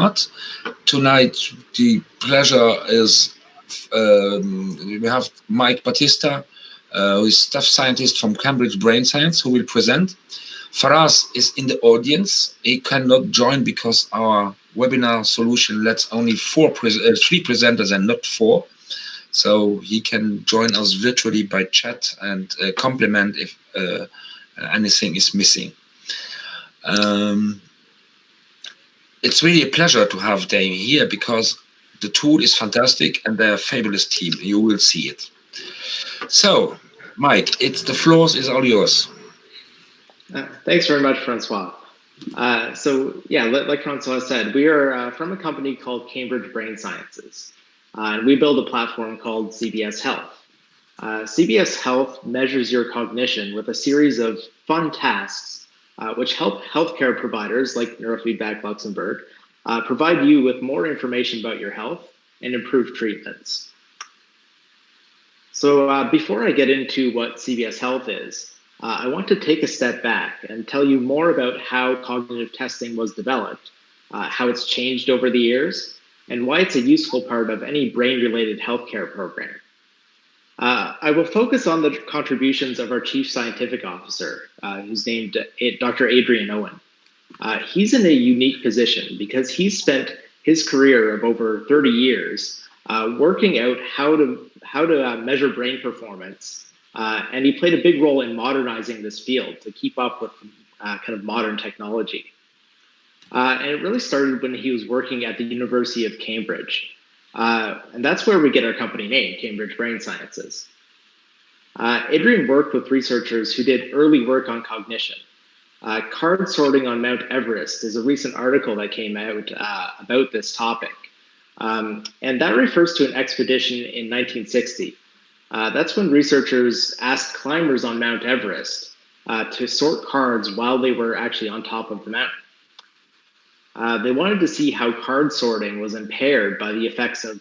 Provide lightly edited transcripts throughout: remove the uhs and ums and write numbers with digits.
start. Tonight, the pleasure is we have Mike Batista, who is staff scientist from Cambridge Brain Science, who will present. Faraz is in the audience. He cannot join because our webinar solution lets only three presenters and not 4. So he can join us virtually by chat and complement if anything is missing. It's really a pleasure to have them here because the tool is fantastic and they're a fabulous team. You will see it. So, Mike, the floor is all yours. Thanks very much, Francois. So yeah, like Francois said, we are from a company called Cambridge Brain Sciences. And we build a platform called Cvs Health. Cvs Health measures your cognition with a series of fun tasks which help healthcare providers like NeurofeedbackLuxembourg provide you with more information about your health and improve treatments. So before I get into what Cvs Health is, I want to take a step back and tell you more about how cognitive testing was developed, how it's changed over the years, and why it's a useful part of any brain-related healthcare program. I will focus on the contributions of our Chief Scientific Officer, who's named Dr. Adrienne Owen. He's in a unique position because he spent his career of over 30 years working out how to measure brain performance, and he played a big role in modernizing this field to keep up with kind of modern technology. And it really started when he was working at the University of Cambridge. And that's where we get our company name, Cambridge Brain Sciences. Adrienne worked with researchers who did early work on cognition. Card sorting on Mount Everest is a recent article that came out about this topic. And that refers to an expedition in 1960. That's when researchers asked climbers on Mount Everest to sort cards while they were actually on top of the mountain. They wanted to see how card sorting was impaired by the effects of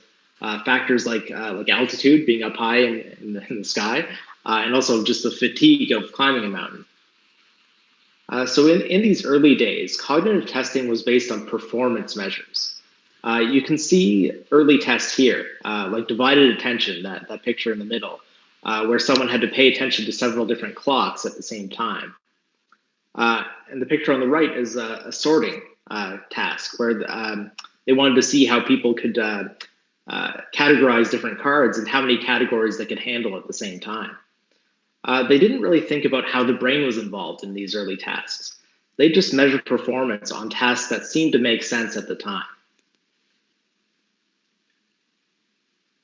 factors like altitude, being up high in the sky, and also just the fatigue of climbing a mountain. So in these early days, cognitive testing was based on performance measures. You can see early tests here, like divided attention, that picture in the middle, where someone had to pay attention to several different clocks at the same time. And the picture on the right is a sorting task where they wanted to see how people could categorize different cards and how many categories they could handle at the same time. They didn't really think about how the brain was involved in these early tasks. They just measured performance on tasks that seemed to make sense at the time.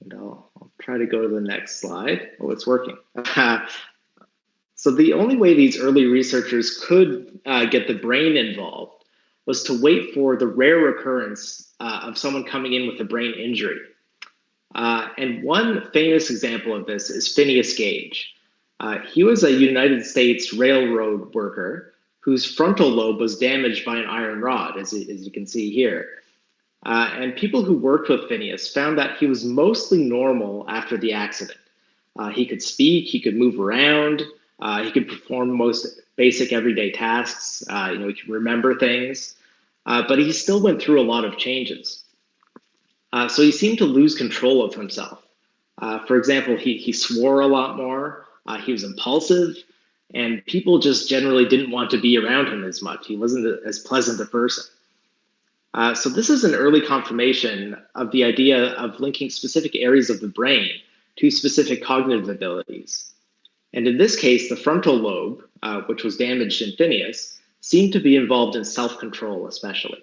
And I'll try to go to the next slide. Oh, it's working. So the only way these early researchers could get the brain involved was to wait for the rare occurrence of someone coming in with a brain injury. And one famous example of this is Phineas Gage. He was a United States railroad worker whose frontal lobe was damaged by an iron rod, as you can see here. And people who worked with Phineas found that he was mostly normal after the accident. He could speak, he could move around, he could perform most basic everyday tasks, he could remember things, but he still went through a lot of changes. So he seemed to lose control of himself. For example, he swore a lot more, he was impulsive, and people just generally didn't want to be around him as much. He wasn't as pleasant a person. So this is an early confirmation of the idea of linking specific areas of the brain to specific cognitive abilities. And in this case, the frontal lobe, which was damaged in Phineas, seemed to be involved in self-control especially.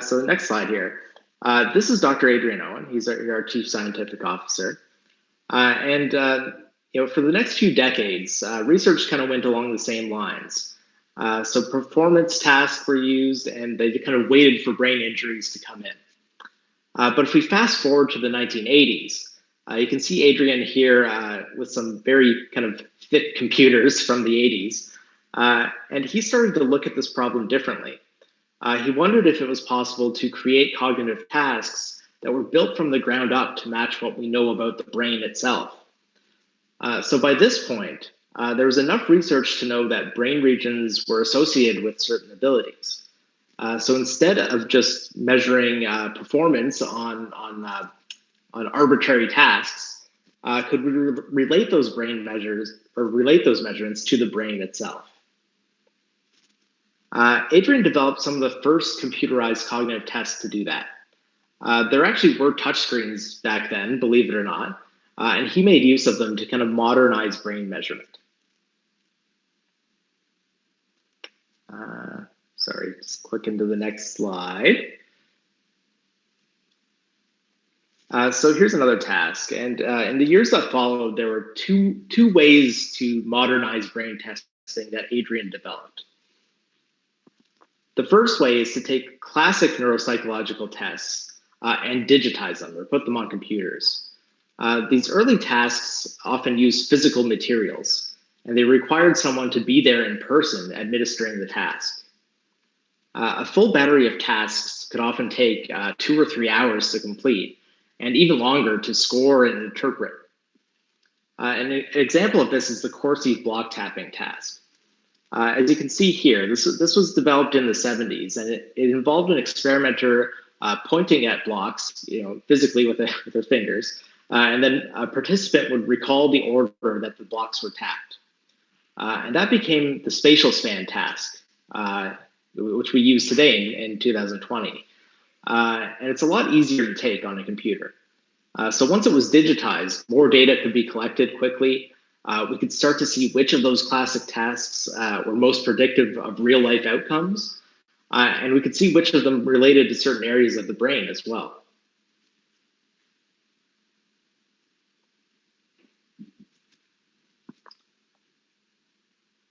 So the next slide here. This is Dr. Adrienne Owen. He's our Chief Scientific Officer. For the next few decades, research kind of went along the same lines. So performance tasks were used, and they kind of waited for brain injuries to come in. But if we fast forward to the 1980s, you can see Adrienne here with some very kind of fit computers from the 80s. And he started to look at this problem differently. He wondered if it was possible to create cognitive tasks that were built from the ground up to match what we know about the brain itself. So by this point, there was enough research to know that brain regions were associated with certain abilities. So instead of just measuring performance on arbitrary tasks, could we relate those brain measures or relate those measurements to the brain itself? Adrienne developed some of the first computerized cognitive tests to do that. There actually were touchscreens back then, believe it or not, and he made use of them to kind of modernize brain measurement. Sorry, just click into the next slide. So here's another task, and in the years that followed, there were two ways to modernize brain testing that Adrienne developed. The first way is to take classic neuropsychological tests and digitize them or put them on computers. These early tasks often use physical materials, and they required someone to be there in person administering the task. A full battery of tasks could often take 2 or 3 hours to complete, and even longer to score and interpret. An example of this is the Corsi block tapping task. As you can see here, this was developed in the 70s, and it involved an experimenter pointing at blocks, physically with their fingers, and then a participant would recall the order that the blocks were tapped. And that became the spatial span task, which we use today in 2020. And it's a lot easier to take on a computer. So once it was digitized, more data could be collected quickly. We could start to see which of those classic tasks were most predictive of real-life outcomes, and we could see which of them related to certain areas of the brain as well.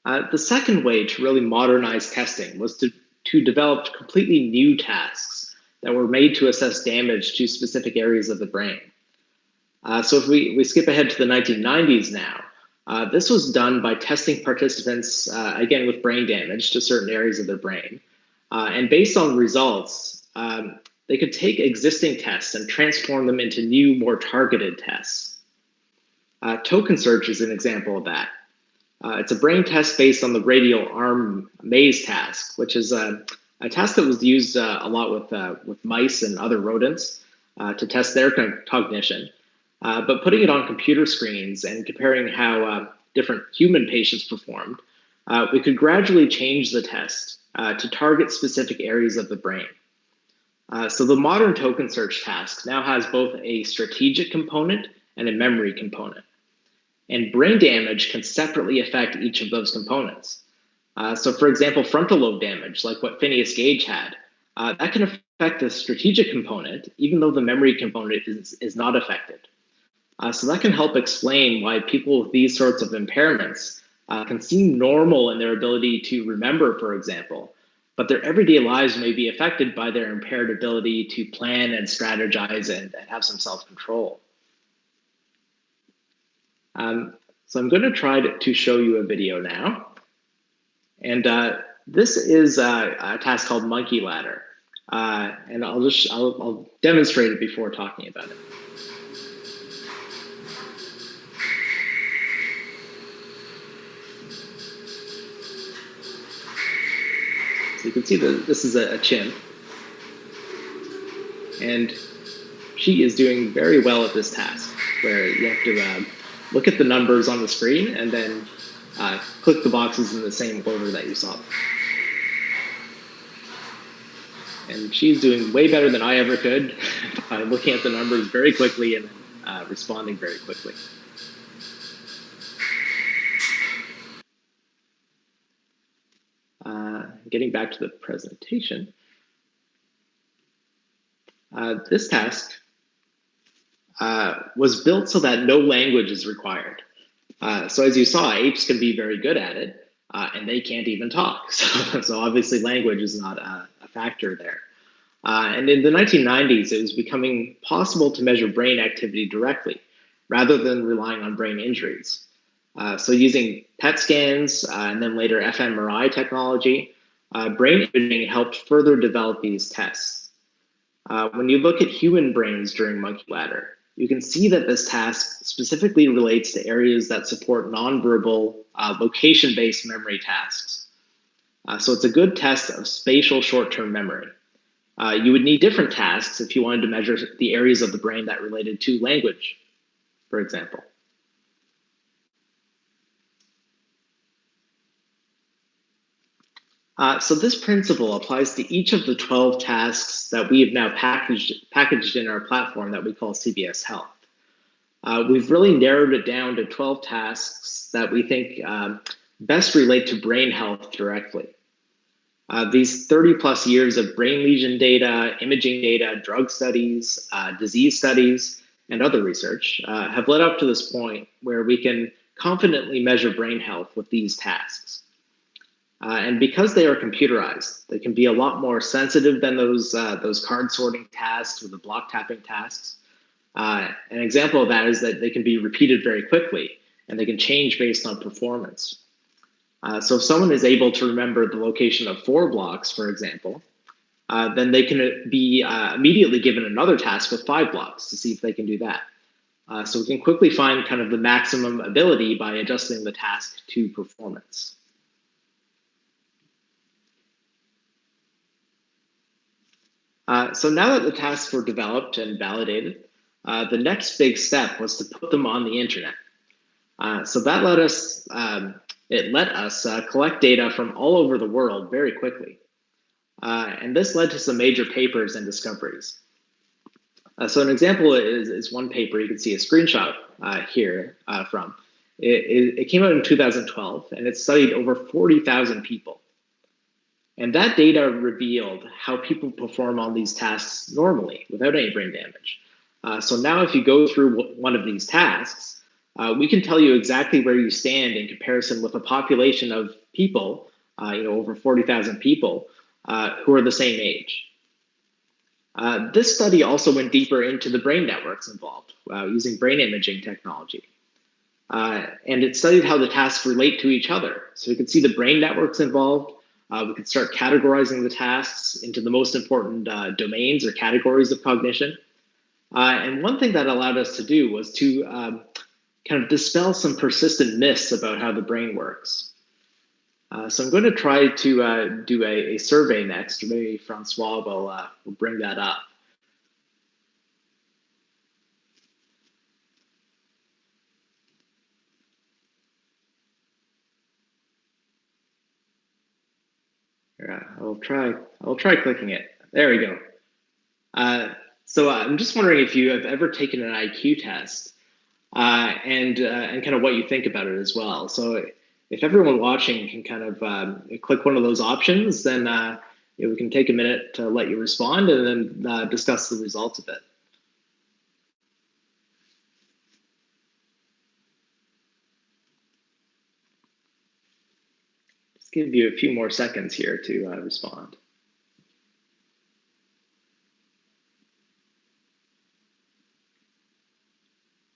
The second way to really modernize testing was to develop completely new tasks that were made to assess damage to specific areas of the brain. So if we skip ahead to the 1990s now, this was done by testing participants, again, with brain damage to certain areas of their brain. And based on results, they could take existing tests and transform them into new, more targeted tests. Token search is an example of that. It's a brain test based on the radial arm maze task, which is a task that was used a lot with mice and other rodents to test their cognition. But putting it on computer screens and comparing how different human patients performed, we could gradually change the test to target specific areas of the brain. So the modern token search task now has both a strategic component and a memory component. And brain damage can separately affect each of those components. So for example, frontal lobe damage, like what Phineas Gage had, that can affect the strategic component, even though the memory component is not affected. So that can help explain why people with these sorts of impairments can seem normal in their ability to remember, for example, but their everyday lives may be affected by their impaired ability to plan and strategize and have some self-control. So I'm going to try to show you a video now. And this is a task called Monkey Ladder. And I'll demonstrate it before talking about it. So you can see that this is a chimp. And she is doing very well at this task, where you have to look at the numbers on the screen and then click the boxes in the same order that you saw them. And she's doing way better than I ever could by looking at the numbers very quickly and responding very quickly. Getting back to the presentation, this task was built so that no language is required. So as you saw, apes can be very good at it, and they can't even talk. So obviously language is not a factor there. And in the 1990s, it was becoming possible to measure brain activity directly, rather than relying on brain injuries. So using PET scans and then later fMRI technology, brain imaging helped further develop these tests. When you look at human brains during Monkey Ladder, you can see that this task specifically relates to areas that support nonverbal, location-based memory tasks. So it's a good test of spatial short-term memory. You would need different tasks if you wanted to measure the areas of the brain that related to language, for example. So this principle applies to each of the 12 tasks that we have now packaged in our platform that we call CVS Health. We've really narrowed it down to 12 tasks that we think best relate to brain health directly. These 30 plus years of brain lesion data, imaging data, drug studies, disease studies, and other research have led up to this point where we can confidently measure brain health with these tasks. And because they are computerized, they can be a lot more sensitive than those card sorting tasks or the block tapping tasks. An example of that is that they can be repeated very quickly and they can change based on performance. So if someone is able to remember the location of 4 blocks, for example, then they can be immediately given another task with 5 blocks to see if they can do that. So we can quickly find kind of the maximum ability by adjusting the task to performance. So now that the tasks were developed and validated, the next big step was to put them on the internet. So that let us collect data from all over the world very quickly. And this led to some major papers and discoveries. So an example is one paper you can see a screenshot here from. It came out in 2012, and it studied over 40,000 people. And that data revealed how people perform on these tasks normally without any brain damage. So now if you go through one of these tasks, we can tell you exactly where you stand in comparison with a population of people, over 40,000 people who are the same age. This study also went deeper into the brain networks involved using brain imaging technology. And it studied how the tasks relate to each other. So we could see the brain networks involved. We could start categorizing the tasks into the most important domains or categories of cognition. And one thing that allowed us to do was to kind of dispel some persistent myths about how the brain works. So I'm going to try to do a survey next, or maybe Francois will bring that up. I'll try clicking it. There we go. So I'm just wondering if you have ever taken an IQ test and kind of what you think about it as well. So if everyone watching can kind of click one of those options, then we can take a minute to let you respond and then discuss the results of it. Just give you a few more seconds here to respond.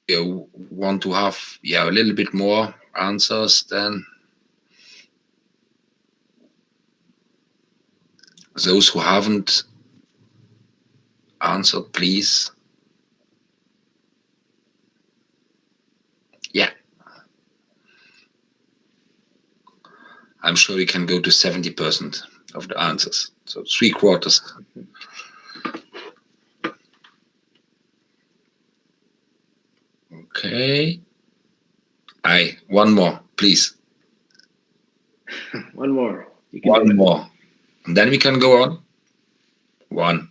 You want to have a little bit more answers than those who haven't answered, please. Yeah. I'm sure we can go to 70% of the answers. So 3/4. Okay. One more, please. One more. One more. And then we can go on. One.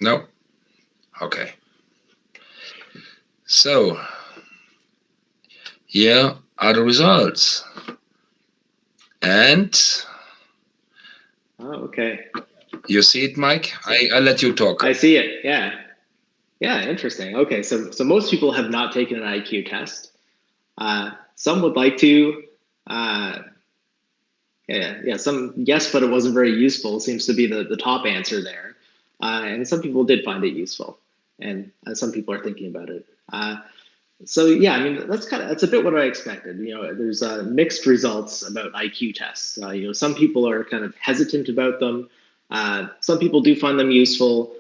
No? Okay. So, here are the results. And okay. You see it, Mike? I'll let you talk. I see it. Yeah. Yeah, interesting. Okay, so most people have not taken an IQ test. Some would like to. Some yes, but it wasn't very useful seems to be the top answer there. And some people did find it useful, and some people are thinking about it. So yeah, I mean that's a bit what I expected. There's mixed results about IQ tests. Some people are kind of hesitant about them. Some people do find them useful.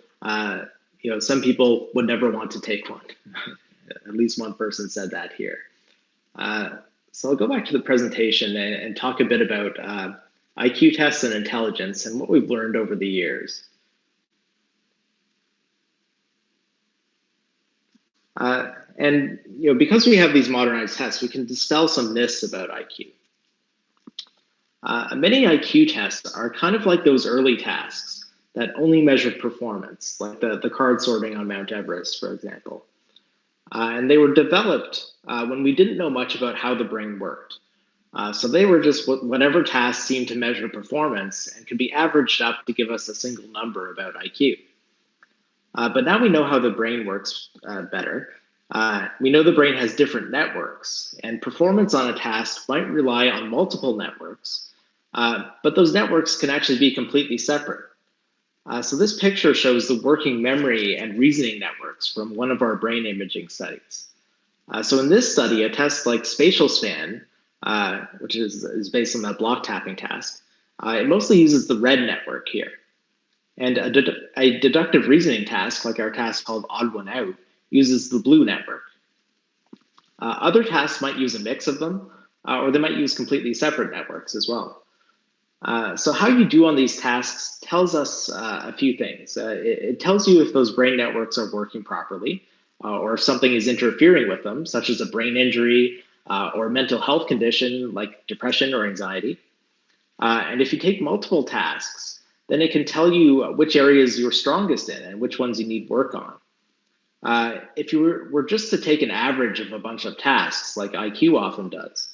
some people would never want to take one. At least one person said that here. So I'll go back to the presentation and talk a bit about IQ tests and intelligence and what we've learned over the years. And because we have these modernized tests, we can dispel some myths about IQ. Many IQ tests are kind of like those early tasks that only measured performance, like the card sorting on Mount Everest, for example. And they were developed when we didn't know much about how the brain worked. So they were just whatever tasks seemed to measure performance and could be averaged up to give us a single number about IQ. But now we know how the brain works better. We know the brain has different networks, and performance on a task might rely on multiple networks, but those networks can actually be completely separate. So this picture shows the working memory and reasoning networks from one of our brain imaging studies. So in this study, a test like spatial span, which is based on that block tapping task, it mostly uses the red network here. And a deductive reasoning task, like our task called odd one out, uses the blue network. Other tasks might use a mix of them, or they might use completely separate networks as well. So how you do on these tasks tells us a few things. It tells you if those brain networks are working properly, or if something is interfering with them, such as a brain injury or a mental health condition like depression or anxiety. And if you take multiple tasks, then it can tell you which areas you're strongest in and which ones you need work on. If you were just to take an average of a bunch of tasks, like IQ often does,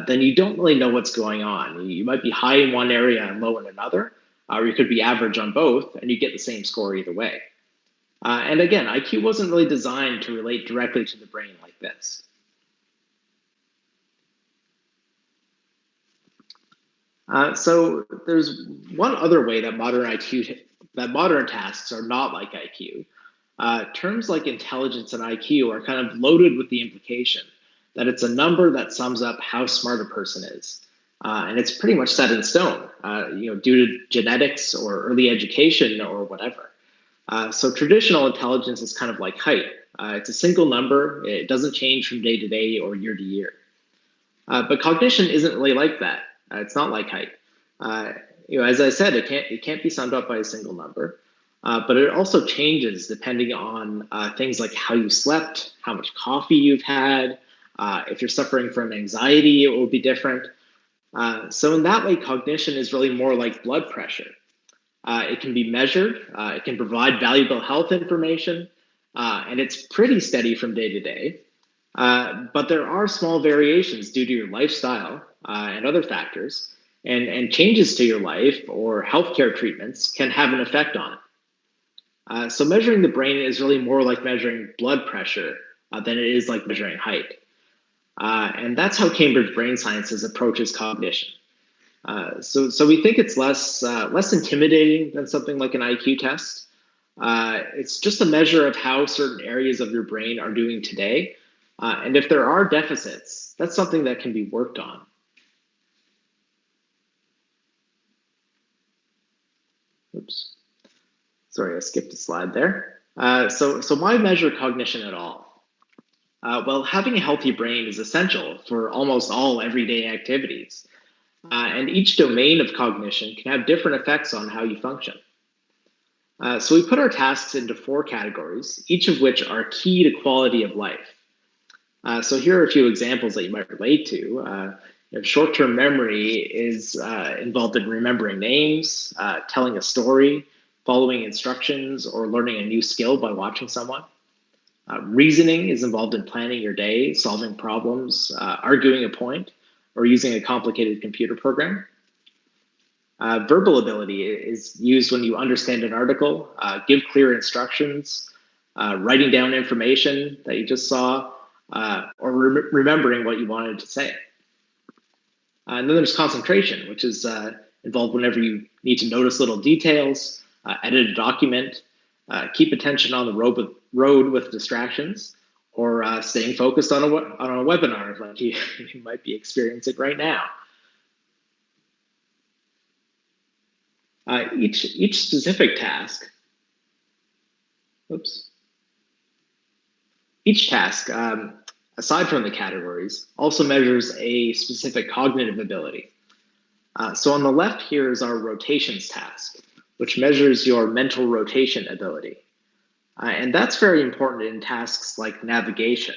then you don't really know what's going on. You might be high in one area and low in another, or you could be average on both, and you get the same score either way. And again, IQ wasn't really designed to relate directly to the brain like this. So there's one other way that modern tasks are not like IQ. Terms like intelligence and IQ are kind of loaded with the implication that it's a number that sums up how smart a person is. And it's pretty much set in stone, due to genetics or early education or whatever. So traditional intelligence is kind of like height. It's a single number. It doesn't change from day to day or year to year. But cognition isn't really like that. It's not like height. As I said, it can't be summed up by a single number. But it also changes depending on things like how you slept, how much coffee you've had. If you're suffering from anxiety, it will be different. So in that way, cognition is really more like blood pressure. It can be measured, it can provide valuable health information, and it's pretty steady from day to day. But there are small variations due to your lifestyle and other factors, and changes to your life or healthcare treatments can have an effect on it. So measuring the brain is really more like measuring blood pressure than it is like measuring height. And that's how Cambridge Brain Sciences approaches cognition. So we think it's less intimidating than something like an IQ test. It's just a measure of how certain areas of your brain are doing today. And if there are deficits, that's something that can be worked on. Oops. Sorry, I skipped a slide there. So why measure cognition at all? Well, having a healthy brain is essential for almost all everyday activities. And each domain of cognition can have different effects on how you function. So we put our tasks into 4 categories, each of which are key to quality of life. So here are a few examples that you might relate to. Short-term memory is involved in remembering names, telling a story, following instructions, or learning a new skill by watching someone. Reasoning is involved in planning your day, solving problems, arguing a point, or using a complicated computer program. Verbal ability is used when you understand an article, give clear instructions, writing down information that you just saw, or remembering what you wanted to say. And then there's concentration, which is involved whenever you need to notice little details, edit a document, keep attention on the road with distractions, or staying focused on a webinar like you might be experiencing right now. Each specific task Oops. Each task, aside from the categories, also measures a specific cognitive ability. So on the left here is our rotations task, which measures your mental rotation ability. And that's very important in tasks like navigation.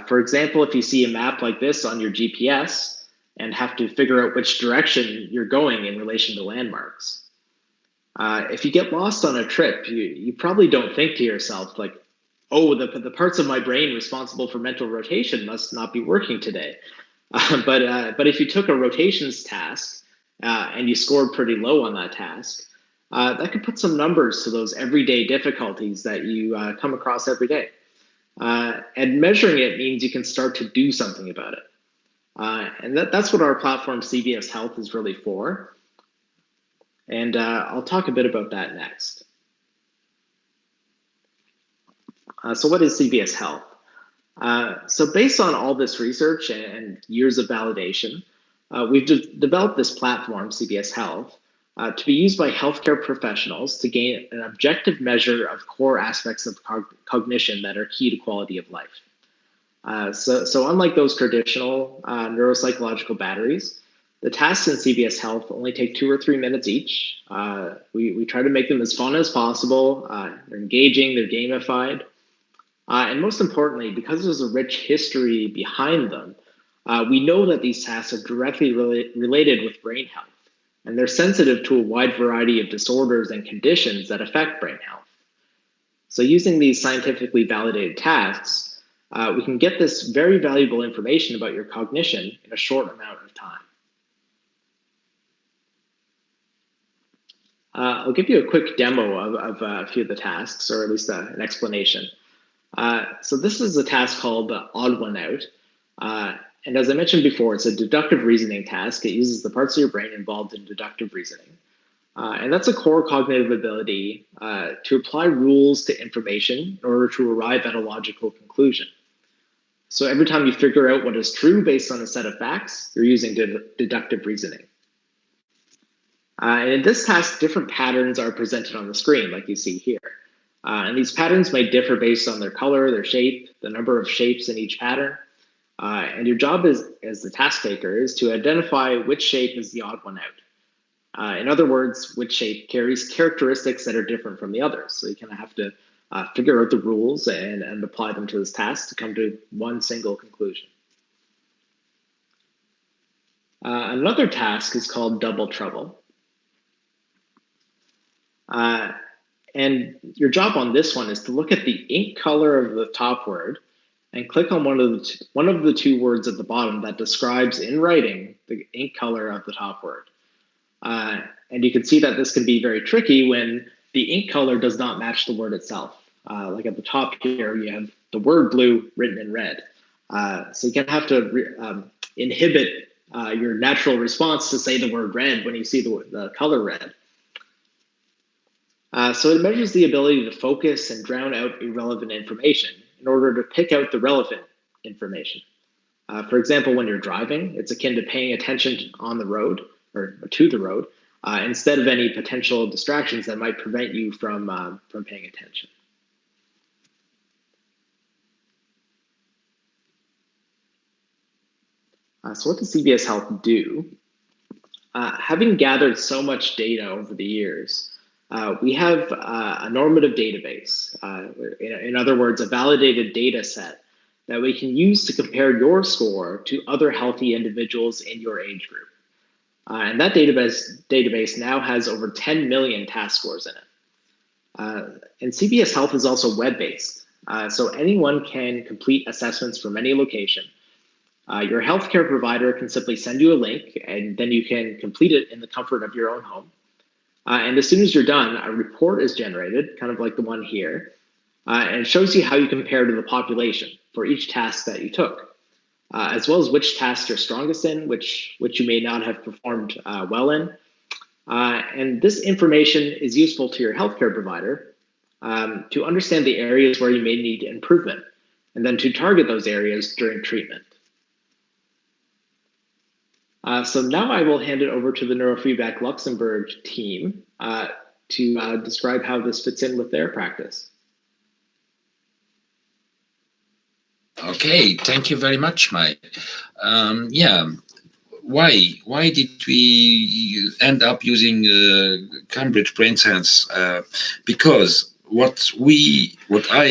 For example, if you see a map like this on your GPS and have to figure out which direction you're going in relation to landmarks. If you get lost on a trip, you probably don't think to yourself like, oh, the parts of my brain responsible for mental rotation must not be working today. But if you took a rotations task and you scored pretty low on that task, that could put some numbers to those everyday difficulties that you come across every day. And measuring it means you can start to do something about it. And that's what our platform CVS Health is really for. And I'll talk a bit about that next. So what is CVS Health? So based on all this research and years of validation, we've developed this platform, CVS Health, to be used by healthcare professionals to gain an objective measure of core aspects of cognition that are key to quality of life. So unlike those traditional neuropsychological batteries, the tasks in CVS Health only take 2 or 3 minutes each. We try to make them as fun as possible. They're engaging, they're gamified. And most importantly, because there's a rich history behind them, we know that these tasks are directly related with brain health, and they're sensitive to a wide variety of disorders and conditions that affect brain health. So using these scientifically validated tasks, we can get this very valuable information about your cognition in a short amount of time. I'll give you a quick demo of a few of the tasks, or at least an explanation. So this is a task called Odd One Out. And as I mentioned before, it's a deductive reasoning task. It uses the parts of your brain involved in deductive reasoning. And that's a core cognitive ability to apply rules to information in order to arrive at a logical conclusion. So every time you figure out what is true based on a set of facts, you're using deductive reasoning. And in this task, different patterns are presented on the screen, like you see here. And these patterns may differ based on their color, their shape, the number of shapes in each pattern. And your job as the task taker is to identify which shape is the odd one out. In other words, which shape carries characteristics that are different from the others. So you kind of have to figure out the rules and apply them to this task to come to one single conclusion. Another task is called Double Trouble. And your job on this one is to look at the ink color of the top word and click on one of the two words at the bottom that describes in writing the ink color of the top word. And you can see that this can be very tricky when the ink color does not match the word itself. Like at the top here, you have the word blue written in red. So you can have to inhibit your natural response to say the word red when you see the color red. So it measures the ability to focus and drown out irrelevant information in order to pick out the relevant information. For example, when you're driving, it's akin to paying attention on the road or to the road instead of any potential distractions that might prevent you from paying attention. So what does CVS Health do? Having gathered so much data over the years, we have a normative database, in other words, a validated data set that we can use to compare your score to other healthy individuals in your age group. And that database now has over 10 million task scores in it. And CVS Health is also web-based, so anyone can complete assessments from any location. Your healthcare provider can simply send you a link, and then you can complete it in the comfort of your own home. And as soon as you're done, a report is generated, kind of like the one here, and it shows you how you compare to the population for each task that you took, as well as which tasks you're strongest in, which you may not have performed well in. And this information is useful to your healthcare provider to understand the areas where you may need improvement, and then to target those areas during treatment. So now I will hand it over to the NeurofeedbackLuxembourg team to describe how this fits in with their practice. Okay, thank you very much, Mike. Yeah, why did we end up using Cambridge Brain Science? Because what I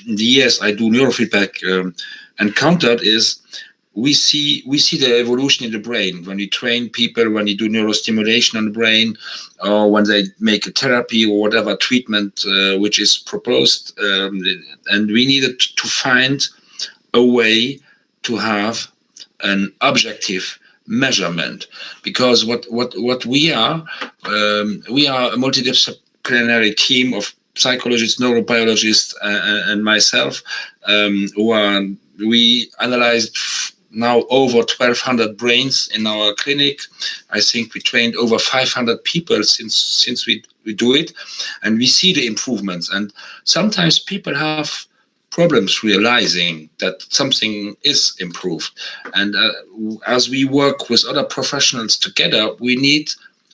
in the years I do neurofeedback encountered is we see the evolution in the brain when we train people, when we do neurostimulation on the brain, or when they make a therapy or whatever treatment which is proposed, and we needed to find a way to have an objective measurement, because what we are a multidisciplinary team of psychologists, neurobiologists, and myself, we analyzed now over 1,200 brains in our clinic. I think we trained over 500 people since we do it, and we see the improvements. And sometimes people have problems realizing that something is improved. And as we work with other professionals together, we need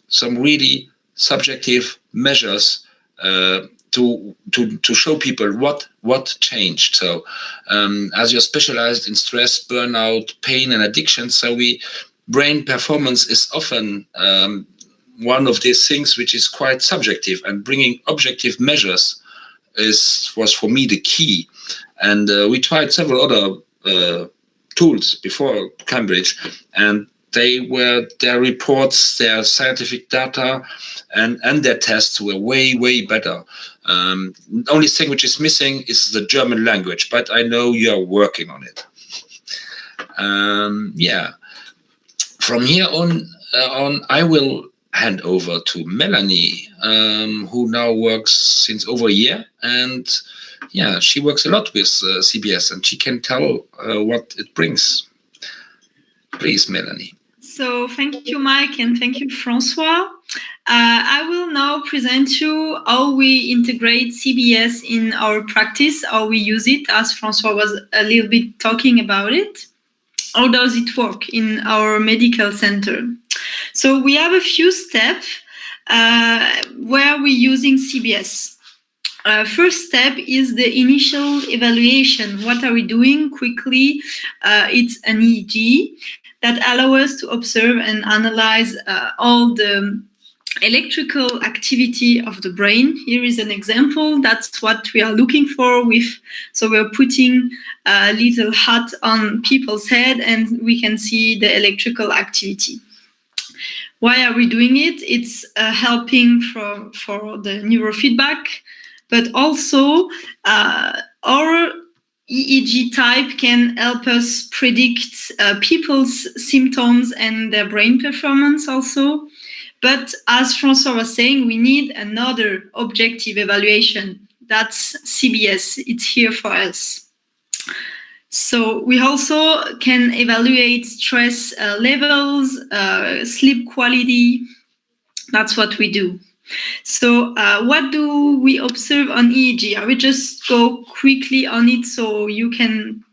some really subjective measures to show people what changed. So as you're specialized in stress, burnout, pain, and addiction, so brain performance is often one of these things which is quite subjective, and bringing objective measures was for me the key. And we tried several other tools before Cambridge, and their reports, their scientific data, and their tests were way better. The only thing which is missing is the German language, but I know you're working on it. Yeah. From here on, I will hand over to Melanie, who now works since over a year, and yeah, she works a lot with CBS, and she can tell what it brings. Please, Melanie. So thank you, Mike, and thank you, Francois. I will now present you how we integrate CBS in our practice, how we use it, as Francois was a little bit talking about it. How does it work in our medical center? So we have a few steps where we're using CBS. First step is the initial evaluation. What are we doing quickly? It's an EEG that allows us to observe and analyze all the electrical activity of the brain. Here is an example. That's what we are looking for. So we're putting a little hat on people's head, and we can see the electrical activity. Why are we doing it? It's helping for the neurofeedback, but also our EEG type can help us predict people's symptoms and their brain performance also. But as Francois was saying, we need another objective evaluation. That's CBS. It's here for us. So we also can evaluate stress levels, sleep quality. That's what we do. So what do we observe on EEG? I will just go quickly on it so you can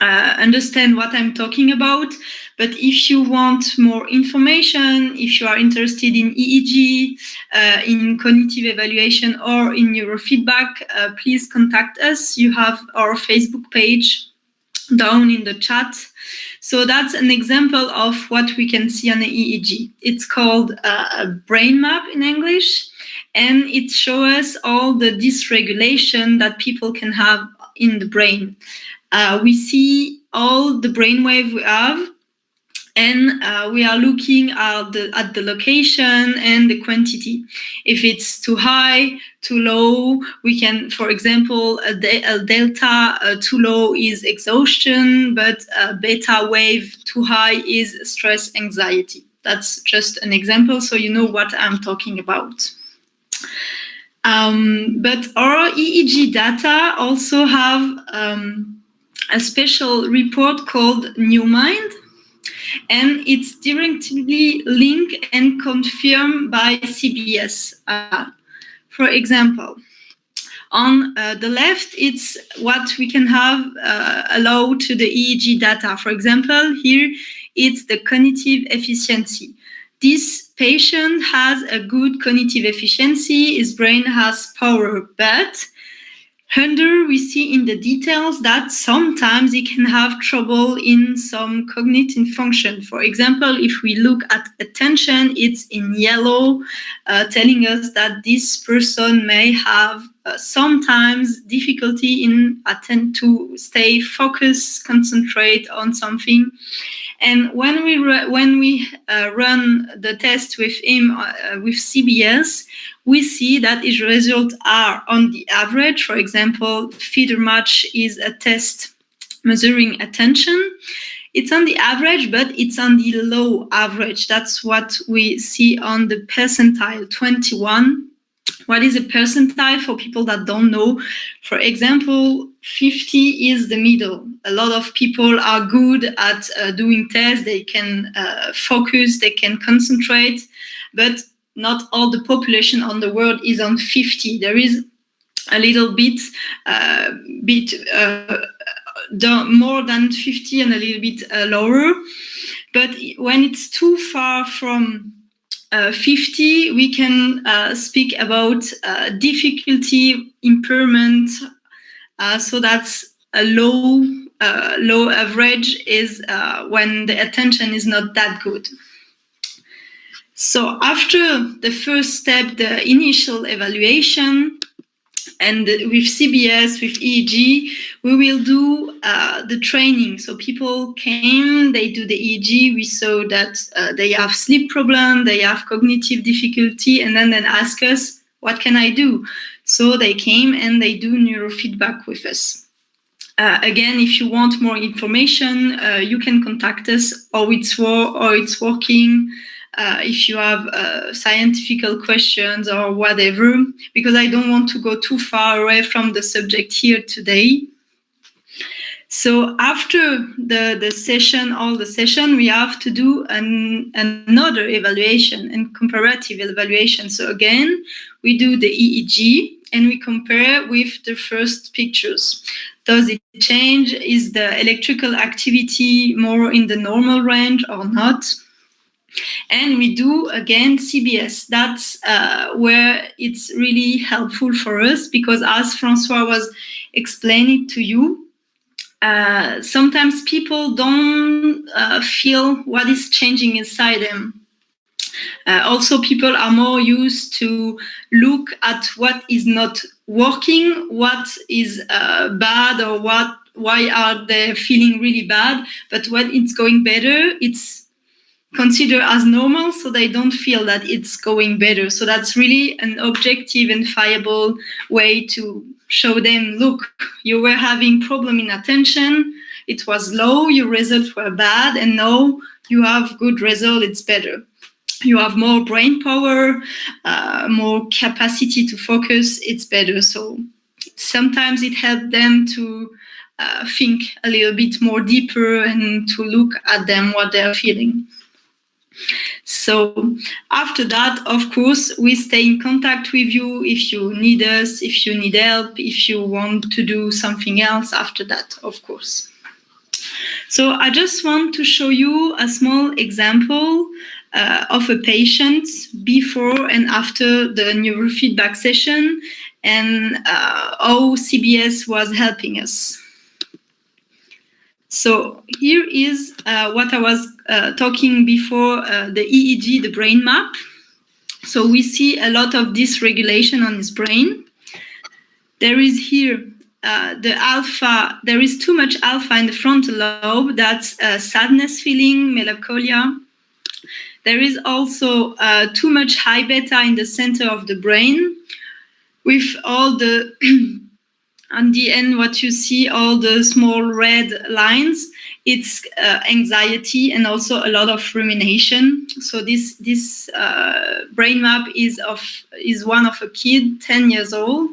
understand what I'm talking about. But if you want more information, if you are interested in EEG, in cognitive evaluation, or in neurofeedback, please contact us. You have our Facebook page down in the chat. So that's an example of what we can see on the EEG. It's called a brain map in English, and it shows us all the dysregulation that people can have in the brain. We see all the brainwave we have, and we are looking at the location and the quantity. If it's too high, too low, we can, for example, a delta too low is exhaustion, but a beta wave too high is stress, anxiety. That's just an example, so you know what I'm talking about. But our EEG data also have a special report called NewMind, and it's directly linked and confirmed by CBS. For example, on the left, it's what we can have allowed to the EEG data. For example, here it's the cognitive efficiency. This patient has a good cognitive efficiency, his brain has power, but Under, we see in the details that sometimes he can have trouble in some cognitive function. For example, if we look at attention, it's in yellow, telling us that this person may have sometimes difficulty in to stay focused, concentrate on something. And when we run the test with him with CBS, we see that his results are on the average. For example, feeder match is a test measuring attention. It's on the average, but it's on the low average. That's what we see on the percentile 21. What is a percentile for people that don't know? For example, 50 is the middle. A lot of people are good at doing tests. They can focus, they can concentrate, but not all the population on the world is on 50. There is a little bit more than 50 and a little bit lower. But when it's too far from 50, we can speak about difficulty impairment. So that's a low average is when the attention is not that good. So after the first step, the initial evaluation, and with CBS, with EEG, we will do the training. So people came, they do the EEG. We saw that they have sleep problem, they have cognitive difficulty, and then ask us, what can I do? So they came and they do neurofeedback with us. Again, if you want more information, you can contact us, or it's working. If you have scientific questions or whatever, because I don't want to go too far away from the subject here today. So after the session, we have to do another evaluation and comparative evaluation. So again, we do the EEG and we compare with the first pictures. Does it change? Is the electrical activity more in the normal range or not? And we do, again, CBS. That's where it's really helpful for us, because as Francois was explaining to you, sometimes people don't feel what is changing inside them. Also, people are more used to look at what is not working, what is bad, or why are they feeling really bad. But when it's going better, it's considered as normal, so they don't feel that it's going better. So that's really an objective and viable way to show them, look, you were having problem in attention, it was low, your results were bad, and now you have good result, it's better. You have more brain power, more capacity to focus, it's better. So sometimes it helps them to think a little bit more deeper and to look at them, what they're feeling. So after that, of course, we stay in contact with you if you need us, if you need help, if you want to do something else after that, of course. So I just want to show you a small example of a patient before and after the neurofeedback session and how CBS was helping us. So here is what I was talking before, the EEG, the brain map. So we see a lot of dysregulation on his brain. There is here the alpha, there is too much alpha in the frontal lobe, that's sadness feeling, melancholia. There is also too much high beta in the center of the brain, with all the on the end, what you see, all the small red lines, it's anxiety and also a lot of rumination. So this brain map is one of a kid, 10 years old.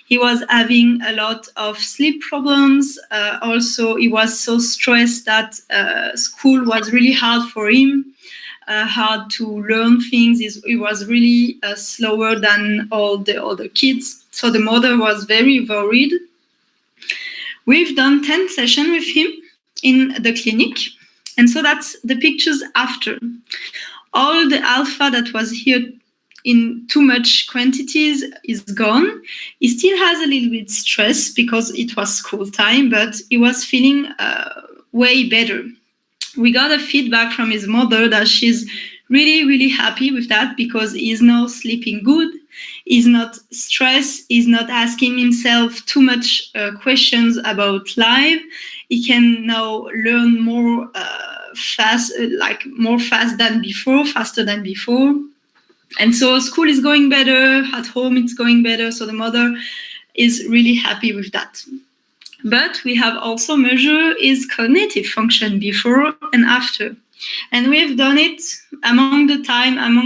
He was having a lot of sleep problems. Also, he was so stressed that school was really hard for him. Hard to learn things. He was really slower than all the other kids. So the mother was very worried. We've done 10 sessions with him in the clinic. And so that's the pictures after. All the alpha that was here in too much quantities is gone. He still has a little bit stress because it was school time, but he was feeling way better. We got a feedback from his mother that she's really, really happy with that because he's now sleeping good. He's not stressed. He's not asking himself too much questions about life. He can now learn more faster than before. And so school is going better. At home, it's going better. So the mother is really happy with that. But we have also measured his cognitive function before and after. And we've done it among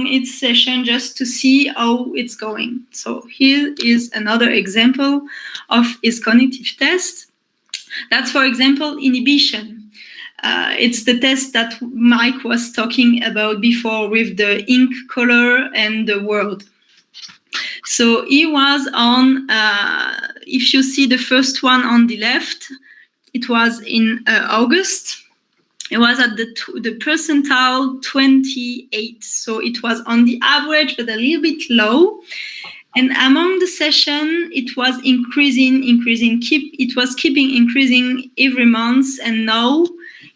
each session just to see how it's going. So here is another example of his cognitive test. That's, for example, inhibition. It's the test that Mike was talking about before with the ink color and the word. So he was on, if you see the first one on the left, it was in August. It was at the percentile 28. So it was on the average, but a little bit low. And among the session, it was increasing. It was keeping increasing every month. And now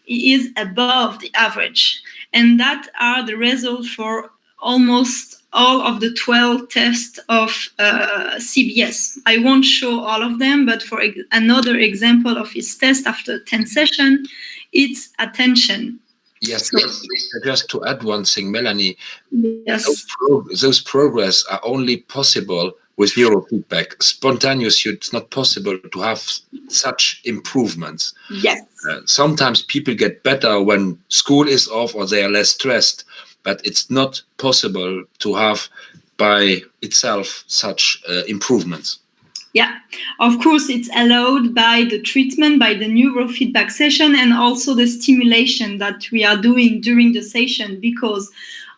it is above the average. And that are the results for almost all of the 12 tests of CBS. I won't show all of them, but for another example of his test after 10 sessions, it's attention. Yes, just to add one thing, Melanie, yes. those progress are only possible with neurofeedback. Spontaneous, it's not possible to have such improvements. Yes. Sometimes people get better when school is off or they are less stressed, but it's not possible to have by itself such improvements. Yeah, of course, it's allowed by the treatment, by the neurofeedback session, and also the stimulation that we are doing during the session, because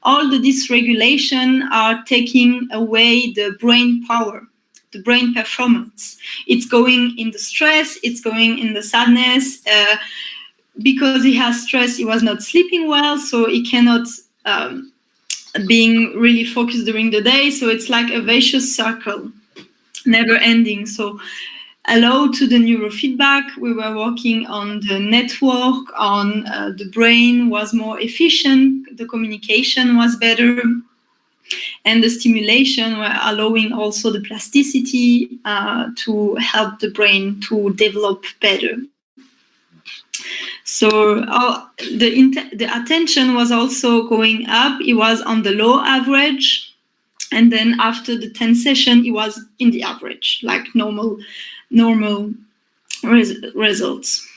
all the dysregulation are taking away the brain power, the brain performance. It's going in the stress, it's going in the sadness. Because he has stress, he was not sleeping well, so he cannot being really focused during the day. So it's like a vicious circle, never ending. So allowed to the neurofeedback, we were working on the network, on the brain was more efficient, the communication was better, and the stimulation were allowing also the plasticity to help the brain to develop better. So the attention was also going up. It was on the low average. And then after the 10 session, it was in the average, like normal results.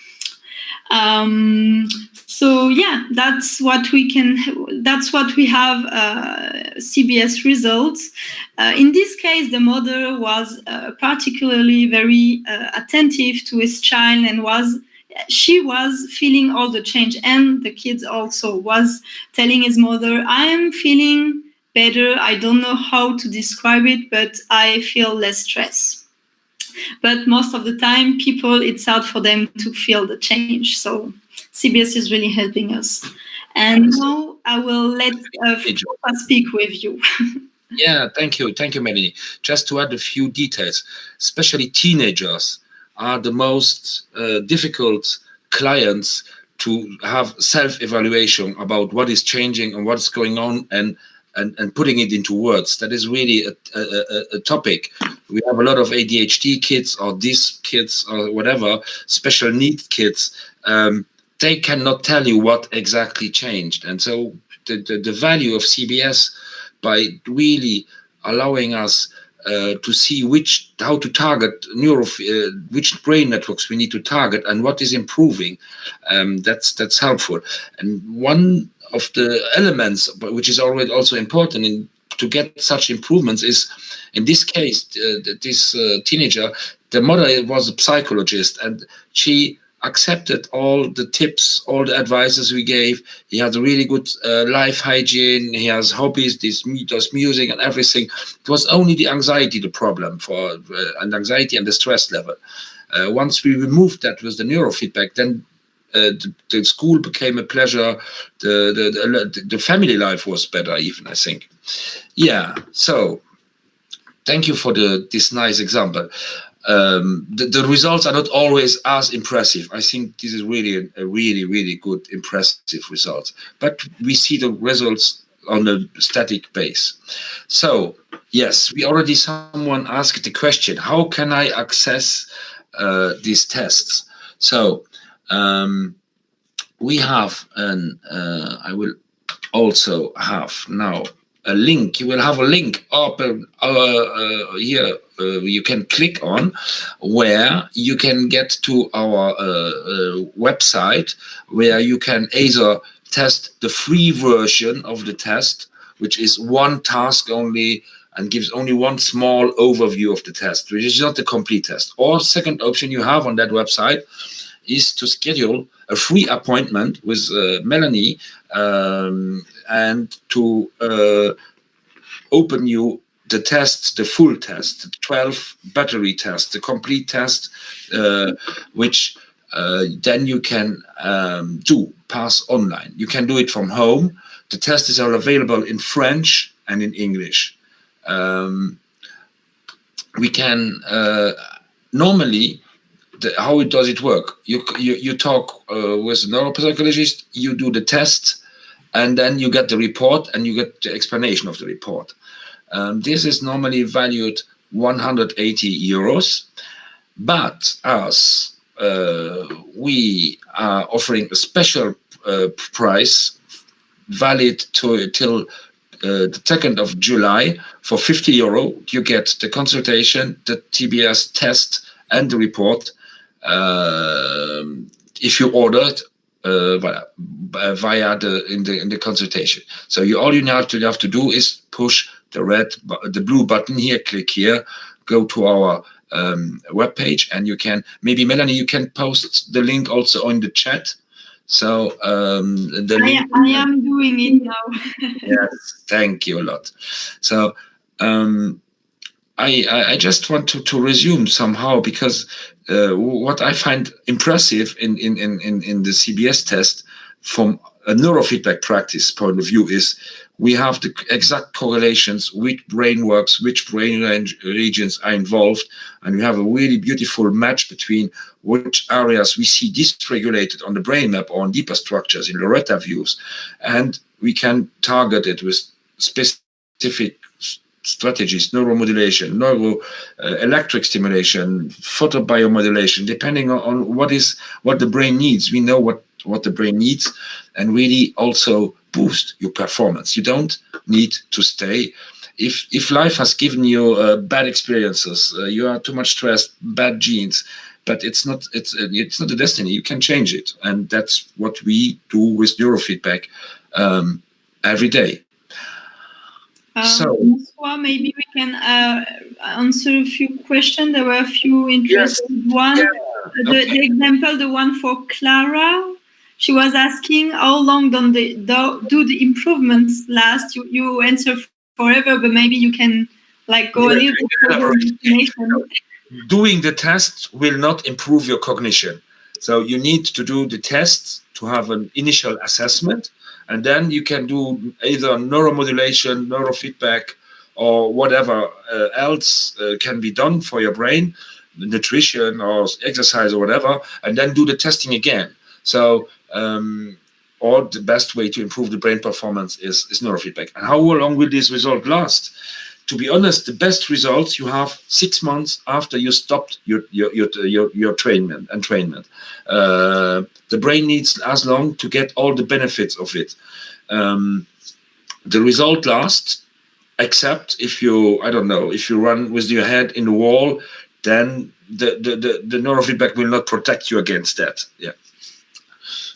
So yeah, that's what we have CBS results. In this case, the mother was particularly very attentive to his child and she was feeling all the change, and the kids also was telling his mother, I am feeling better. I don't know how to describe it, but I feel less stress. But most of the time, it's hard for them to feel the change. So CBS is really helping us. And now I will let François speak with you. Yeah, thank you, Melanie. Just to add a few details, especially teenagers are the most difficult clients to have self-evaluation about what is changing and what's going on and putting it into words. That is really a topic. We have a lot of ADHD kids or these kids or whatever, special need kids. They cannot tell you what exactly changed. And so the value of CBS by really allowing us to see how to target which brain networks we need to target and what is improving. That's helpful. And one of the elements, which is already also important to get such improvements, is in this case, this teenager, the mother was a psychologist, and she accepted all the tips, all the advices we gave. He has a really good life hygiene. He has hobbies, does music and everything. It was only the anxiety, the problem and anxiety and the stress level. Once we removed that with the neurofeedback, then the school became a pleasure. The family life was better even, I think. Yeah. So thank you for this nice example. The results are not always as impressive. I think this is really a really good impressive result. But we see the results on a static base. So yes, we already someone asked the question: how can I access these tests? So we have an. I will also have now a link. You will have a link up here you can click on, where you can get to our website, where you can either test the free version of the test, which is one task only and gives only one small overview of the test, which is not the complete test. Or second option you have on that website is to schedule a free appointment with Melanie and to open you the test, the full test, the 12 battery test, the complete test, which then you can pass online. You can do it from home. The tests are available in French and in English. We can normally, how does it work? You talk with a neuropsychologist, you do the test, and then you get the report and you get the explanation of the report. This is normally valued 180 euros, but as we are offering a special price valid till the 2nd of July for 50 euro, you get the consultation, the TBS test, and the report if you order it via the consultation. So all you have to do is push the blue button here, click here, go to our webpage, and you can, maybe Melanie, you can post the link also on the chat. So I am doing it now. Yes, thank you a lot. So I just want to resume somehow, because what I find impressive in the CBS test from a neurofeedback practice point of view is we have the exact correlations, which brain works, which brain regions are involved, and we have a really beautiful match between which areas we see dysregulated on the brain map or on deeper structures in Loretta views, and we can target it with specific strategies, neuromodulation, electric stimulation, photobiomodulation, depending on what the brain needs. We know what the brain needs, and really also boost your performance. You don't need to stay. If life has given you bad experiences, you are too much stressed, bad genes, but it's not a destiny. You can change it, and that's what we do with neurofeedback every day. So maybe we can answer a few questions. There were a few interesting ones. Yeah. The example, the one for Clara, she was asking how long do the improvements last? You answer forever, but maybe you can go a little bit further explanation. Doing the tests will not improve your cognition. So you need to do the tests to have an initial assessment, and then you can do either neuromodulation, neurofeedback, or whatever else can be done for your brain, nutrition or exercise or whatever, and then do the testing again. So, or the best way to improve the brain performance is neurofeedback. And how long will this result last? To be honest, the best results you have 6 months after you stopped your trainment. The brain needs as long to get all the benefits of it. The result lasts, except if you run with your head in the wall, then the neurofeedback will not protect you against that. Yeah.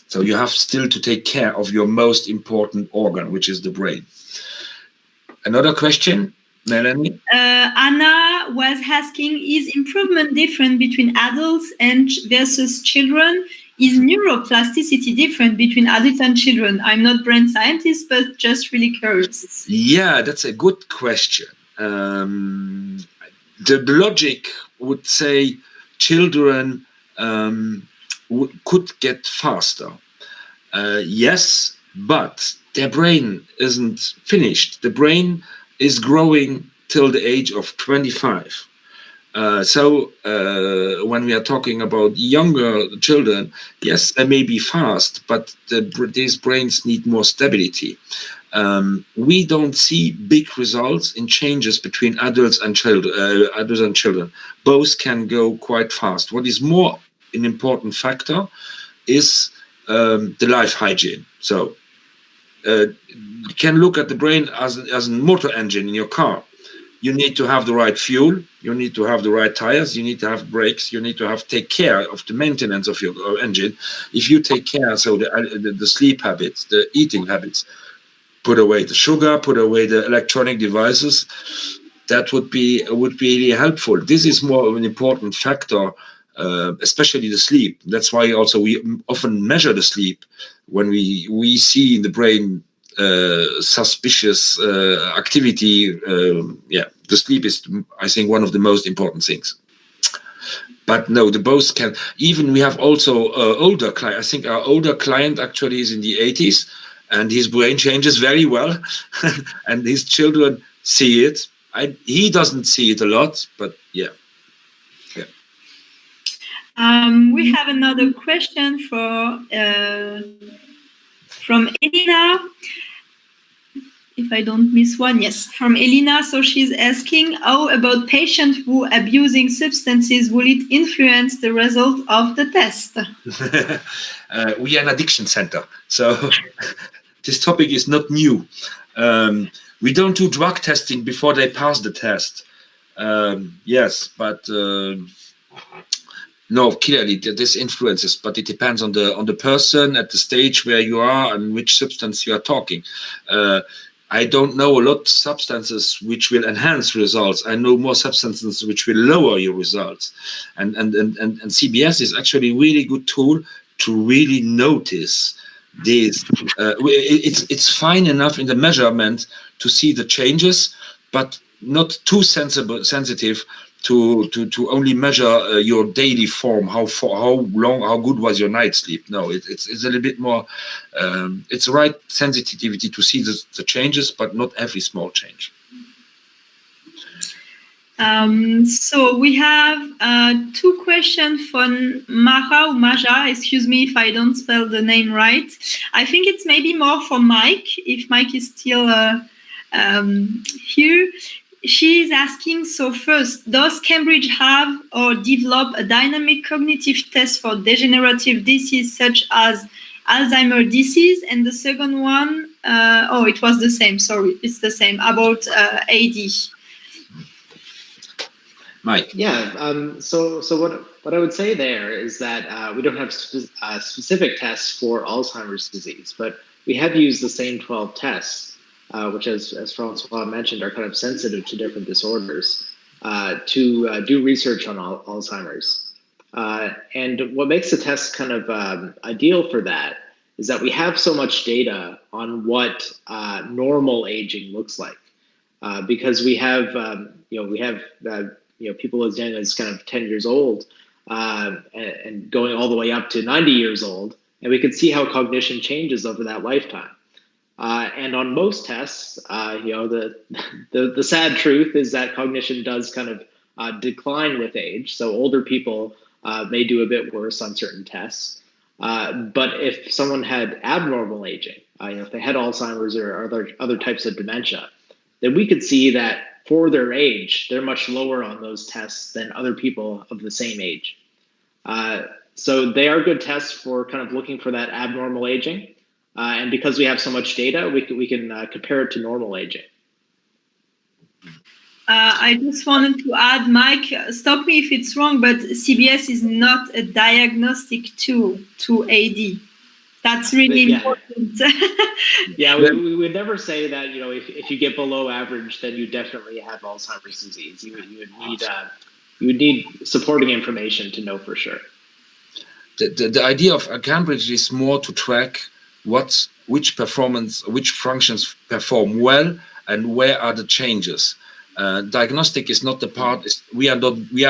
So you have still to take care of your most important organ, which is the brain. Another question? Melanie? Anna was asking, is improvement different between adults and versus children? Is neuroplasticity different between adults and children? I'm not brain scientist, but just really curious. Yeah, that's a good question. The logic would say children could get faster. Yes, but their brain isn't finished. The brain is growing till the age of 25. So when we are talking about younger children, yes, they may be fast, but these brains need more stability. We don't see big results in changes between adults and children. Both can go quite fast. What is more an important factor is the life hygiene. So you can look at the brain as a motor engine in your car. You need to have the right fuel, you need to have the right tires, you need to have brakes, you need to take care of the maintenance of your engine. If you take care, so the sleep habits, the eating habits, put away the sugar, put away the electronic devices, that would be really helpful. This is more of an important factor, especially the sleep. That's why also we often measure the sleep when we see in the brain suspicious activity. The sleep is, I think, one of the most important things. But no, the both can. Even we have also older client. I think our older client actually is in the 80s, and his brain changes very well, and his children see it. He doesn't see it a lot, but yeah. We have another question from Elena. If I don't miss one, yes, from Elena. So she's asking, how about patients who are abusing substances? Will it influence the result of the test? We are an addiction center, so this topic is not new. We don't do drug testing before they pass the test. Yes, but no, clearly this influences, but it depends on the person at the stage where you are and which substance you are talking. I don't know a lot of substances which will enhance results. I know more substances which will lower your results. And CBS is actually a really good tool to really notice this. It's fine enough in the measurement to see the changes, but not too sensitive to only measure your daily form, how good was your night's sleep. No, it's a little bit more, it's the right sensitivity to see the changes, but not every small change. So we have two questions from Maja, excuse me if I don't spell the name right. I think it's maybe more for Mike, if Mike is still here. She's asking, so first, does Cambridge have or develop a dynamic cognitive test for degenerative disease such as Alzheimer's disease? And the second one, it was the same, sorry, it's the same, about AD. Mike. Yeah, so what I would say there is that we don't have specific tests for Alzheimer's disease, but we have used the same 12 tests, which, as Francois mentioned, are kind of sensitive to different disorders, to do research on Alzheimer's. And what makes the test kind of ideal for that is that we have so much data on what normal aging looks like, because we have people as young as kind of 10 years old and going all the way up to 90 years old, and we can see how cognition changes over that lifetime. And on most tests, the sad truth is that cognition does kind of decline with age. So older people may do a bit worse on certain tests. But if someone had abnormal aging, if they had Alzheimer's or other types of dementia, then we could see that for their age, they're much lower on those tests than other people of the same age. So they are good tests for kind of looking for that abnormal aging. And because we have so much data, we can compare it to normal aging. I just wanted to add, Mike, stop me if it's wrong, but CBS is not a diagnostic tool to AD. That's really important. Yeah, we would never say that, if you get below average, then you definitely have Alzheimer's disease. You would need supporting information to know for sure. The idea of Cambridge is more to track which functions perform well and where are the changes. Diagnostic is not the part. We are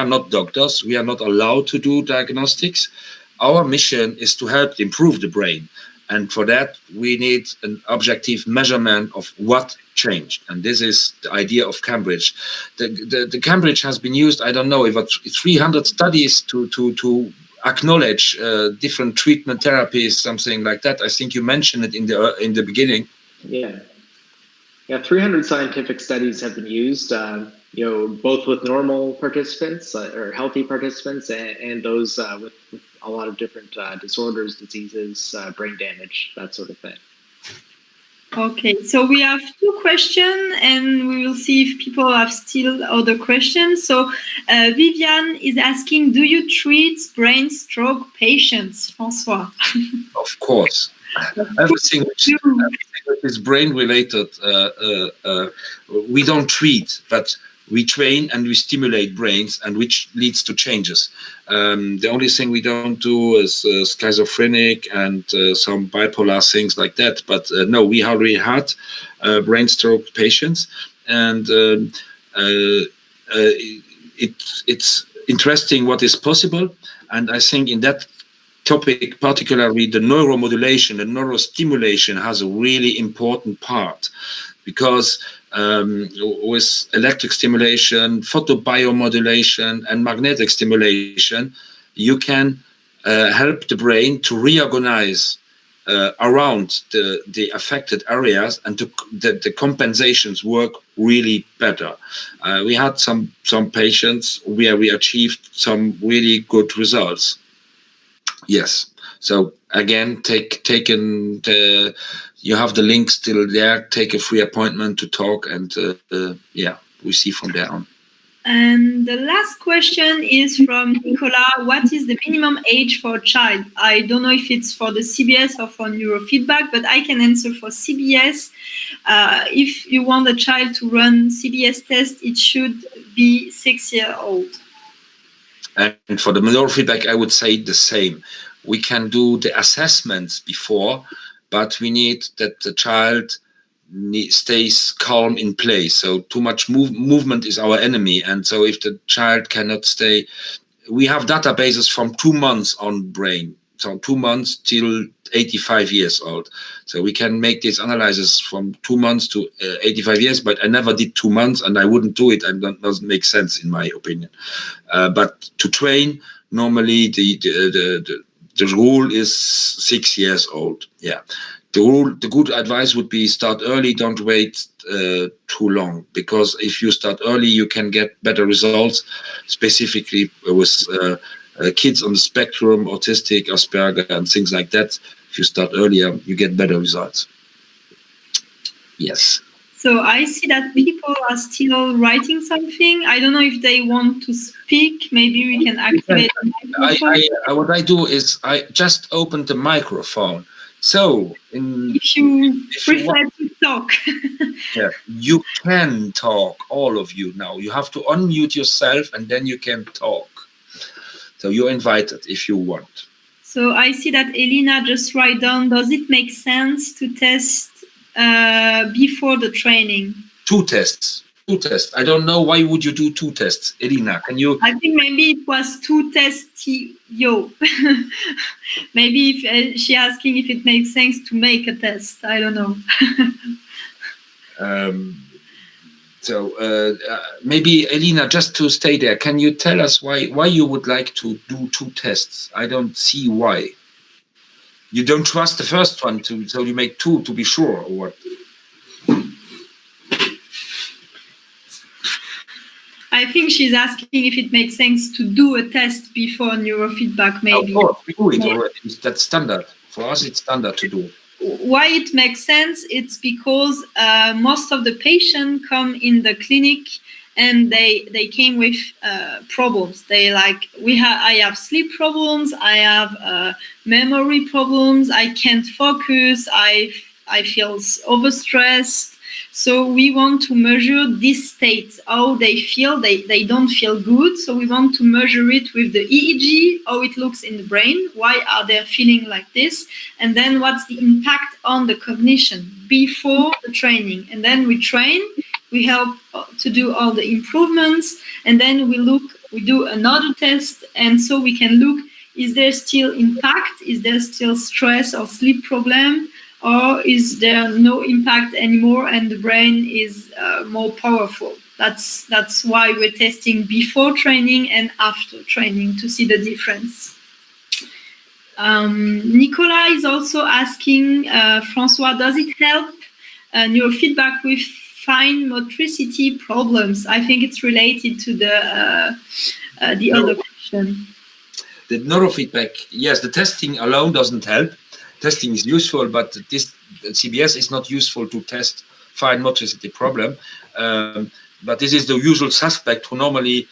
not doctors. We are not allowed to do diagnostics. Our mission is to help improve the brain. And for that, we need an objective measurement of what changed. And this is the idea of Cambridge. The Cambridge has been used, I don't know, about 300 studies to acknowledge different treatment therapies, something like that. I think you mentioned it in the beginning. Yeah. 300 scientific studies have been used, both with normal participants or healthy participants and those with a lot of different disorders, diseases, brain damage, that sort of thing. Okay, so we have 2 questions, and we will see if people have still other questions. So Viviane is asking, do you treat brain stroke patients, François? Of course. Everything which is brain related, we don't treat, but we train and we stimulate brains, and which leads to changes. The only thing we don't do is schizophrenic and some bipolar things like that. But no, we already had brain stroke patients, and it's interesting what is possible. And I think in that topic, particularly the neuromodulation, the neurostimulation has a really important part, because with electric stimulation, photobiomodulation, and magnetic stimulation, you can help the brain to reorganize around the affected areas, and the compensations work really better. We had some patients where we achieved some really good results. Yes. So again, you have the link still there. Take a free appointment to talk, and we see from there on. And the last question is from Nicola. What is the minimum age for a child? I don't know if it's for the CBS or for neurofeedback, but I can answer for CBS. If you want a child to run CBS test, it should be 6 years old. And for the neurofeedback, I would say the same. We can do the assessments before, but we need that the child stays calm in place. So too much movement is our enemy. And so if the child cannot stay, we have databases from 2 months on brain. So 2 months till 85 years old. So we can make these analyses from 2 months to 85 years, but I never did 2 months, and I wouldn't do it. And that doesn't make sense in my opinion. But to train, normally the rule is 6 years old. Yeah. The good advice would be start early, don't wait too long, because if you start early, you can get better results, specifically with kids on the spectrum, autistic, Asperger, and things like that. If you start earlier, you get better results. Yes. So I see that people are still writing something. I don't know if they want to speak. Maybe we can activate the microphone. What I do is I just open the microphone. So if you prefer to talk. Yeah, you can talk, all of you now. You have to unmute yourself, and then you can talk. So you're invited if you want. So I see that Elena just write down, does it make sense to test before the training? 2 tests. 2 tests. I don't know, why would you do 2 tests? Elena, can you? I think maybe it was 2 tests. Maybe if she asking if it makes sense to make a test. I don't know. Maybe Elena, just to stay there, can you tell us why you would like to do 2 tests? I don't see why. You don't trust the first one, so you make 2 to be sure, or what? I think she's asking if it makes sense to do a test before neurofeedback, maybe. Of course, we do it already. That's standard. For us, it's standard to do. Why it makes sense? It's because most of the patients come in the clinic and they came with problems. I have sleep problems, I have memory problems, I can't focus, I feel overstressed. So we want to measure this state, how they feel. They don't feel good. So we want to measure it with the EEG, how it looks in the brain. Why are they feeling like this? And then what's the impact on the cognition before the training? And then we train, we help to do all the improvements. And then we do another test. And so we can look is there still impact? Is there still stress or sleep problem? Or is there no impact anymore and the brain is more powerful? That's why we're testing before training and after training to see the difference. Nicola is also asking, Francois, does it help neurofeedback with fine motricity problems? I think it's related to the other question. The neurofeedback, yes, the testing alone doesn't help. Testing is useful, but this CBS is not useful to test fine motricity problem. But this is the usual suspect who normally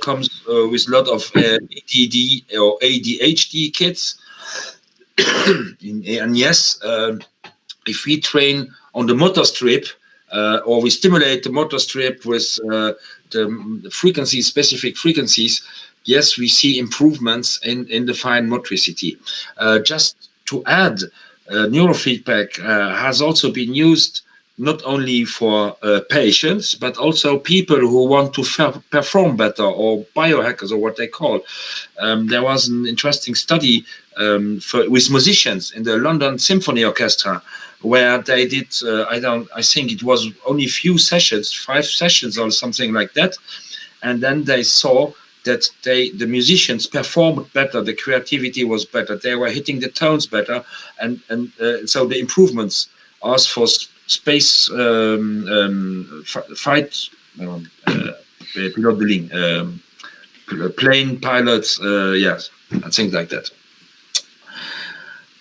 comes with a lot of ADD or ADHD kids. And yes, if we train on the motor strip or we stimulate the motor strip with the frequencies, specific frequencies, yes, we see improvements in the fine motricity. Just to add, neurofeedback has also been used not only for patients, but also people who want to perform better, or biohackers, or what they call. There was an interesting study with musicians in the London Symphony Orchestra, where they did, I think it was only a few sessions, 5 sessions or something like that. And then they saw that the musicians performed better, the creativity was better, they were hitting the tones better, and so the improvements asked for space flight plane pilots, yes, and things like that.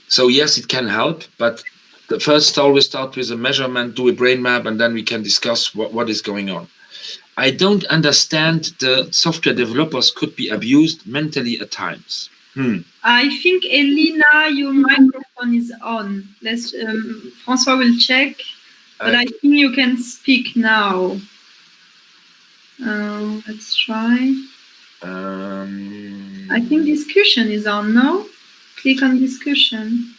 So yes, it can help, but the first always start with a measurement, do a brain map, and then we can discuss what is going on. I don't understand the software developers could be abused mentally at times. I think, Elena, your microphone is on. Let's Francois will check, but I think you can speak now. Let's try. I think discussion is on, no? Click on discussion.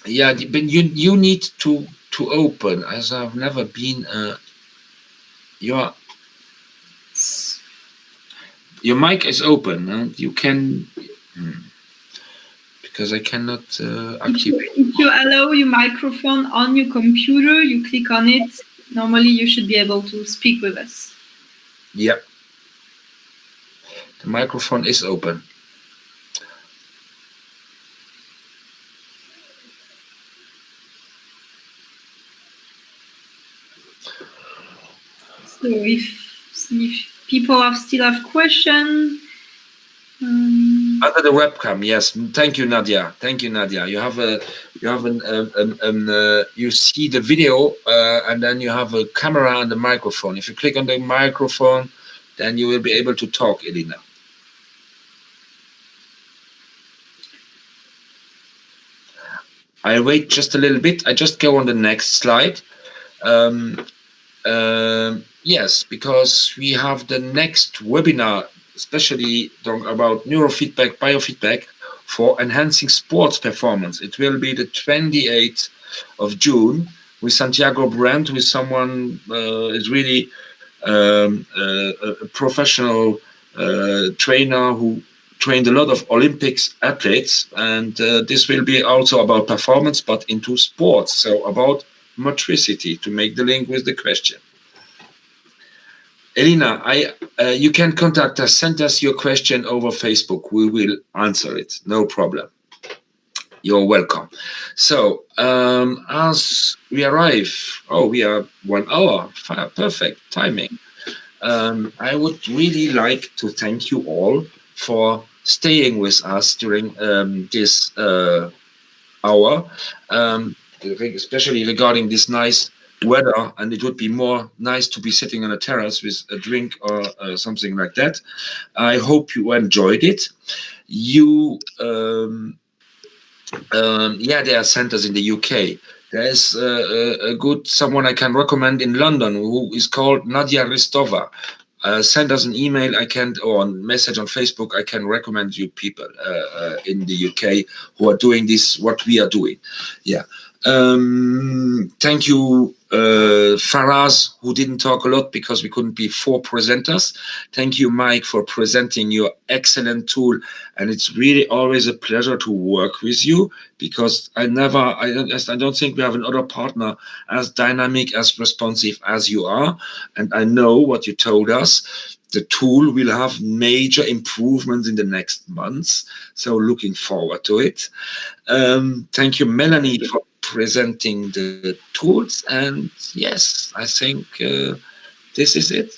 Yeah, but you need to open, as I've never been your mic is open, and you can because I cannot activate. If you allow your microphone on your computer, you click on it, normally you should be able to speak with us. Yeah, the microphone is open. So if people still have questions. Under the webcam, yes. Thank you, Nadia. Thank you, Nadia. You see the video, and then you have a camera and the microphone. If you click on the microphone, then you will be able to talk, Elena. I'll wait just a little bit. I just go on the next slide. Yes, because we have the next webinar, especially about neurofeedback, biofeedback for enhancing sports performance. It will be the 28th of June with Santiago Brandt, who is someone is really a professional trainer who trained a lot of Olympics athletes, and this will be also about performance, but into sports, so about motricity, to make the link with the question. Elena, you can contact us, send us your question over Facebook. We will answer it, no problem. You're welcome. So, as we arrive, we are 1 hour, perfect timing. I would really like to thank you all for staying with us during this hour, especially regarding this nice weather, and it would be more nice to be sitting on a terrace with a drink or something like that. I hope you enjoyed it. There are centers in the UK. There's a good someone I can recommend in London who is called Nadia Ristova. Send us an email, or a message on Facebook. I can recommend you people in the UK who are doing this, what we are doing. Yeah. Thank you, Faraz, who didn't talk a lot because we couldn't be 4 presenters. Thank you, Mike, for presenting your excellent tool. And it's really always a pleasure to work with you, because I don't think we have another partner as dynamic, as responsive as you are. And I know what you told us. The tool will have major improvements in the next months. So looking forward to it. Thank you, Melanie, for presenting the tools. And yes, I think this is it.